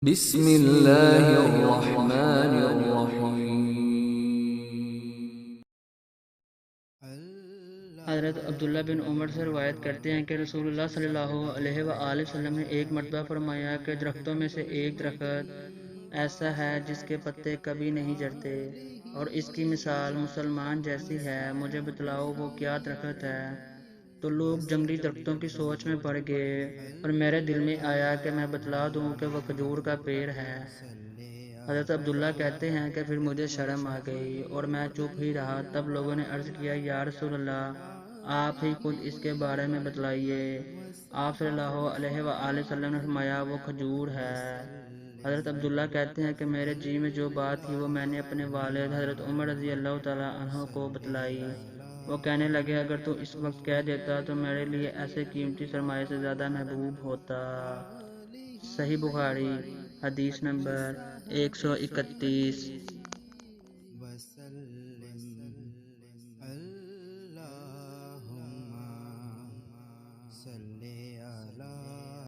بسم اللہ الرحمن الرحیم۔ حضرت عبداللہ بن عمر سے روایت کرتے ہیں کہ رسول اللہ صلی اللہ علیہ وآلہ وسلم نے ایک مرتبہ فرمایا کہ درختوں میں سے ایک درخت ایسا ہے جس کے پتے کبھی نہیں جھڑتے اور اس کی مثال مسلمان جیسی ہے، مجھے بتلاؤ وہ کیا درخت ہے؟ تو لوگ جنگلی درختوں کی سوچ میں پڑ گئے اور میرے دل میں آیا کہ میں بتلا دوں کہ وہ کھجور کا پیڑ ہے۔ حضرت عبداللہ کہتے ہیں کہ پھر مجھے شرم آ گئی اور میں چپ ہی رہا۔ تب لوگوں نے عرض کیا، یا رسول اللہ، آپ ہی خود اس کے بارے میں بتلائیے۔ آپ صلی اللہ علیہ وآلہ وسلم نے فرمایا، وہ کھجور ہے۔ حضرت عبداللہ کہتے ہیں کہ میرے جی میں جو بات تھی وہ میں نے اپنے والد حضرت عمر رضی اللہ تعالیٰ عنہ کو بتلائی۔ وہ کہنے لگے، اگر تو اس وقت کہہ دیتا تو میرے لیے ایسے قیمتی سرمایے سے زیادہ محبوب ہوتا۔ صحیح بخاری، حدیث نمبر 131۔ اللہم صلی